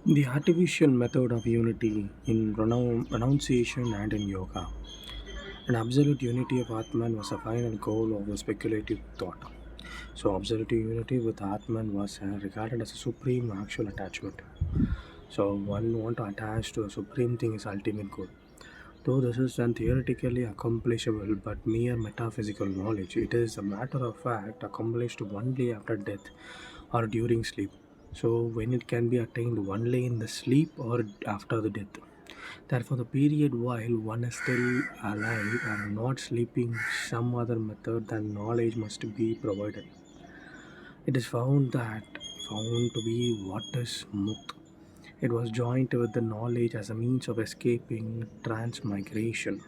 The artificial method of unity in renunciation and in yoga. An absolute unity of Atman was a final goal of the speculative thought. So, absolute unity with Atman was regarded as a supreme actual attachment. So, one want to attach to a supreme thing is ultimate goal. Though this is then theoretically accomplishable but mere metaphysical knowledge, it is a matter of fact accomplished only after death or during sleep. So, when it can be attained only in the sleep or after the death. Therefore, the period while one is still alive and not sleeping, some other method than knowledge must be provided. It is found to be what is mukt. It was joined with the knowledge as a means of escaping transmigration.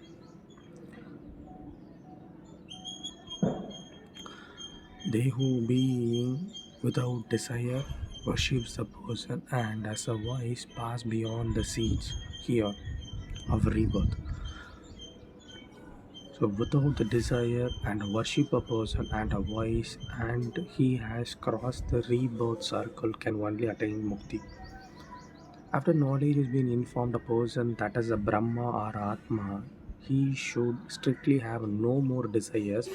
They who being without desire worships the person and as a voice pass beyond the seeds here of rebirth. So without the desire and worship a person and a voice and he has crossed the rebirth circle can only attain mukti. After knowledge has been informed a person that is a Brahma or Atma, he should strictly have no more desires,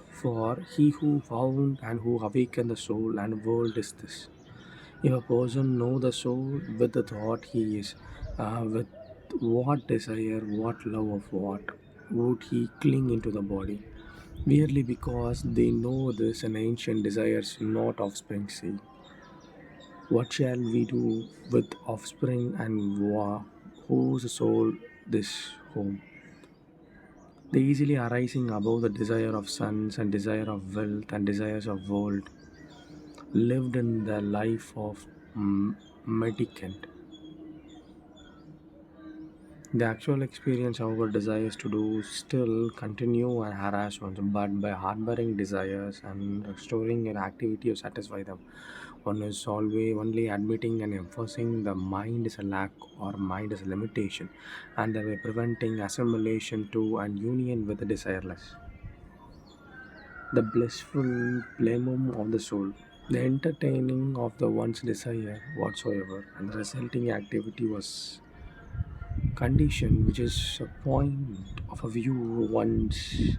for he who found and who awakened the soul and world is this. If a person know the soul with the thought he is, with what desire, what love of what, would he cling into the body? Merely because they know this an ancient desires not offspring see. What shall we do with offspring and whose soul this home? The easily arising above the desire of sons and desire of wealth and desires of world lived in the life of mendicant. The actual experience, however, desires to do still continue and harass one, but by harboring desires and restoring an activity to satisfy them. One is always only admitting and enforcing the mind is a lack or mind is a limitation, and thereby preventing assimilation to and union with the desireless. The blissful plenum of the soul, the entertaining of the one's desire whatsoever, and the resulting activity was condition which is a point of a view one's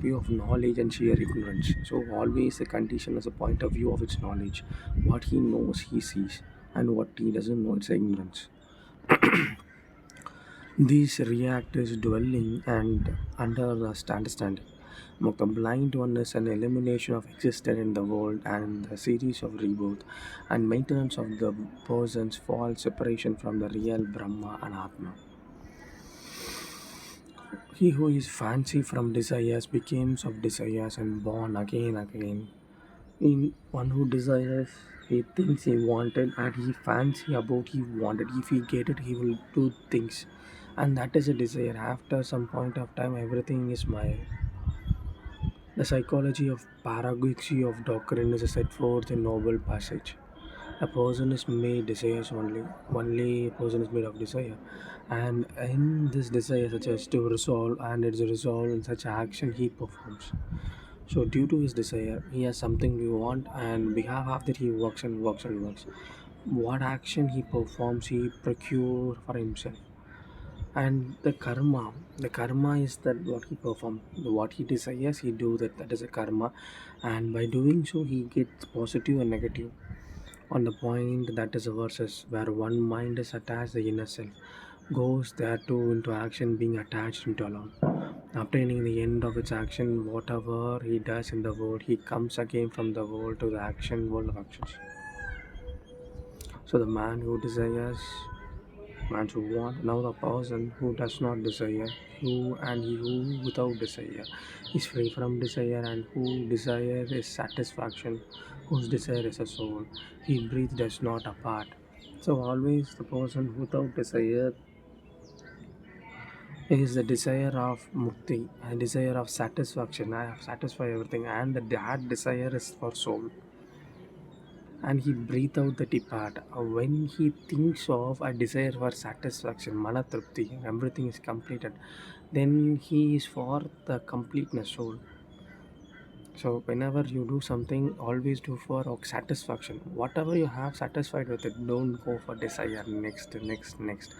view of knowledge and sheer ignorance. So always the condition is a point of view of its knowledge. What he knows he sees, and what he doesn't know it's ignorance. These react is dwelling and under the understanding. The blind one is an elimination of existence in the world and the series of rebirth and maintenance of the person's false separation from the real Brahma and Atma. He who is fancy from desires becomes of desires and born again. In one who desires, he thinks he wanted and he fancy about he wanted. If he get it, he will do things, and that is a desire. After some point of time, everything is Maya. The psychology of paradoxy of doctrine is set forth in noble passage. A person is made desires only. Only a person is made of desire. And in this desire such as to resolve and it is resolved in such action he performs. So due to his desire, he has something we want and behalf of that he works and works and works. What action he performs he procure for himself. And the karma is that what he perform, what he desires he do that is a karma, and by doing so he gets positive and negative. On the point that is a versus where one mind is attached, the inner self goes there too into action, being attached into alone. Obtaining the end of its action, whatever he does in the world, he comes again from the world to the action world of actions. So the man who desires, man who want, now the person who does not desire, who and he who without desire is free from desire, and who desire is satisfaction, whose desire is a soul. He breathes does not apart. So always the person without desire is the desire of mukti, a desire of satisfaction. I have satisfied everything, and that desire is for soul. And he breathe out the depart. When he thinks of a desire for satisfaction, manatrupti, everything is completed. Then he is for the completeness soul. So whenever you do something, always do for satisfaction. Whatever you have satisfied with it, don't go for desire next, next, next.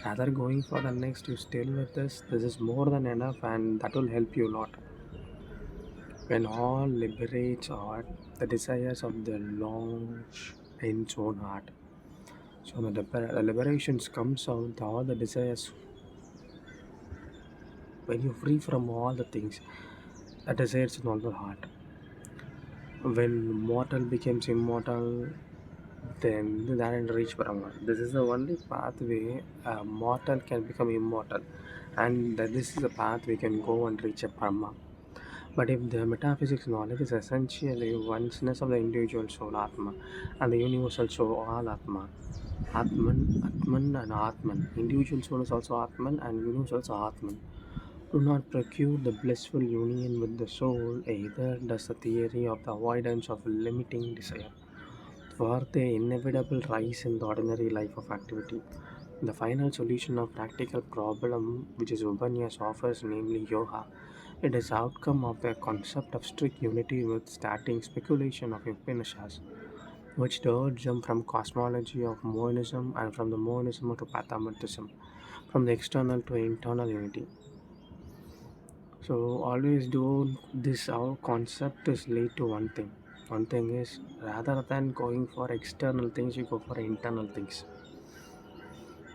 Rather going for the next, you still with this. This is more than enough, and that will help you a lot. When all liberates art, the desires of the launch in its own heart. So when the liberations comes out, all the desires, when you're free from all the things, the desires in all the heart. When mortal becomes immortal, then that reach Brahma. This is the only pathway a mortal can become immortal, and that this is the path we can go and reach a Brahma. But if the metaphysics knowledge is essentially oneness of the individual soul Atma and the universal soul all Atma, Atman and Atman. Individual soul is also Atman and universal is Atman. Do not procure the blissful union with the soul, either does the theory of the avoidance of limiting desire for the inevitable rise in the ordinary life of activity. The final solution of practical problem which is Upanyas offers, namely yoga, it is outcome of the concept of strict unity with starting speculation of Upanishads, which diverged them from cosmology of monism and from the monism to Pathamadism, from the external to internal unity. So always do this. Our concept is lead to one thing. One thing is rather than going for external things, you go for internal things.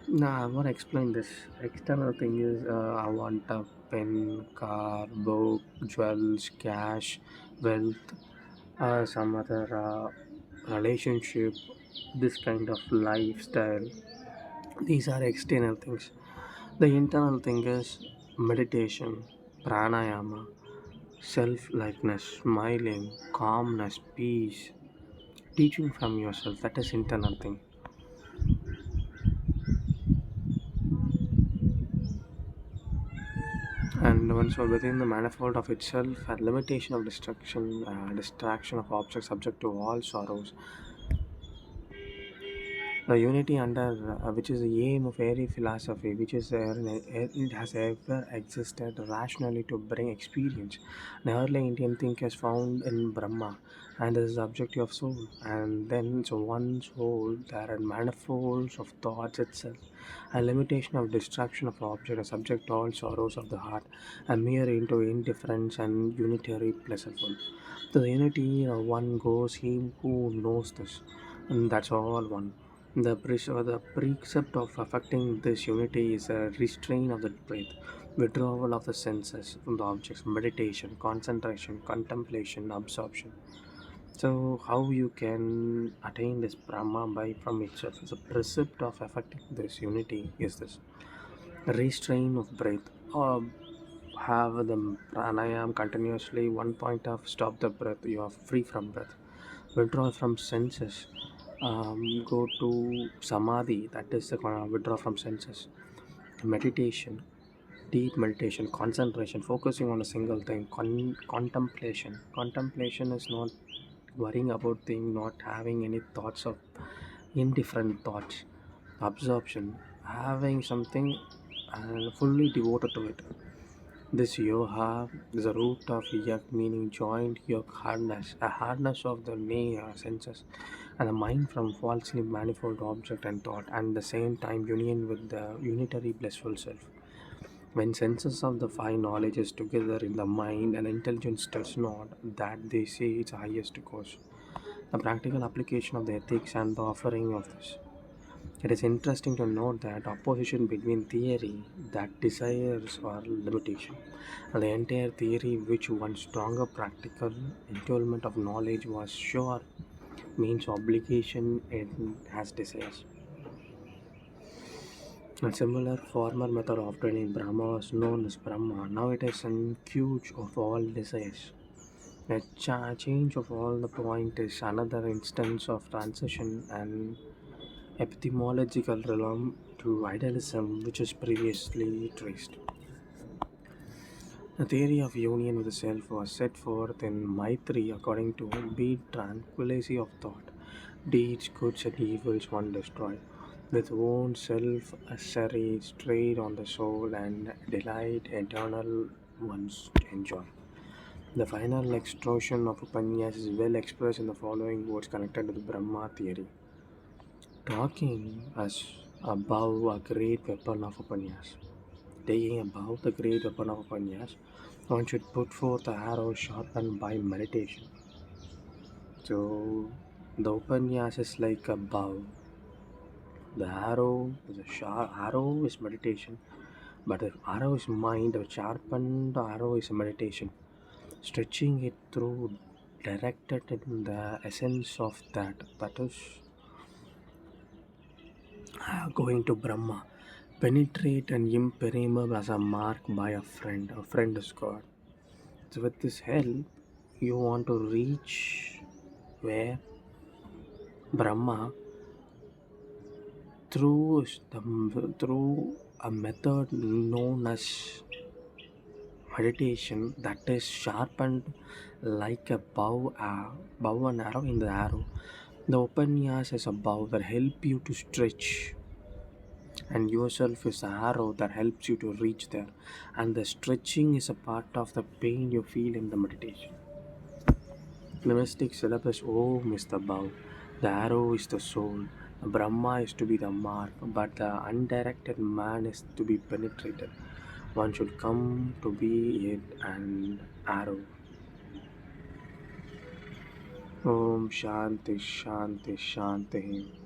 Now I want to explain this. External thing is I want a pen, car, book, jewels, cash, wealth, some other relationship, this kind of lifestyle. These are external things. The internal thing is meditation, pranayama, self likeness, smiling, calmness, peace, teaching from yourself. That is internal thing. And once you're within the manifold of itself, a limitation of distraction of objects subject to all sorrows, the unity under which is the aim of every philosophy, which is it has ever existed rationally to bring experience. The early Indian thinkers found in Brahma, and this is the objective of soul. And then, so one soul, there are manifolds of thoughts itself, a limitation of distraction of object, a subject to all sorrows of the heart, a mere into indifference and unitary pleasureful. So the unity of one goes him who knows this, and that's all one. The precept of affecting this unity is a restraint of the breath, withdrawal of the senses from the objects, meditation, concentration, contemplation, absorption. So, how you can attain this Brahma by from itself? The precept of affecting this unity is this restraint of breath. Have the pranayam continuously. One point of stop the breath. You are free from breath. Withdraw from senses. Go to samadhi. That is the withdraw from senses. Meditation, deep meditation, concentration, focusing on a single thing. Contemplation. Contemplation is not worrying about things, not having any thoughts of indifferent thoughts. Absorption, having something and fully devoted to it. This yoga is a root of yak, meaning joint yoke hardness, a hardness of the senses and the mind from falsely manifold object and thought, and the same time union with the unitary blissful self. When senses of the five knowledges together in the mind and intelligence does not, that they say its highest cause. The practical application of the ethics and the offering of this. It is interesting to note that opposition between theory that desires or limitation and the entire theory which one stronger practical entailment of knowledge was sure means obligation and has desires. A similar former method of training Brahma was known as Brahma. Now it is an huge of all desires. A change of all the point is another instance of transition and epistemological realm to idealism which is previously traced. The theory of union with the self was set forth in Maitri according to be tranquility of thought, deeds, goods and evils one destroy, with own self a series trade on the soul and delight eternal ones enjoy. The final extraction of Upanyas is well expressed in the following words connected to the Brahma theory. Talking as above a great weapon of Upanyas. Taking above the great weapon of Upanyas, one should put forth the arrow sharpened by meditation. So the Upanyas is like a bow. The arrow is a sharp arrow is meditation, but the arrow is mind. The sharpened arrow is a meditation. Stretching it through, directed in the essence of that. That is going to Brahma. Penetrate and impermeable as a mark by a friend. A friend is God. So with this help, you want to reach where Brahma through a method known as meditation that is sharpened like a bow and arrow in the arrow. The Upanyas is a bow that help you to stretch, and yourself is the arrow that helps you to reach there. And the stretching is a part of the pain you feel in the meditation. The mystic syllabus Om is the bow, the arrow is the soul, the Brahma is to be the mark, but the undirected man is to be penetrated. One should come to be it an arrow. Om Shanti Shanti Shanti.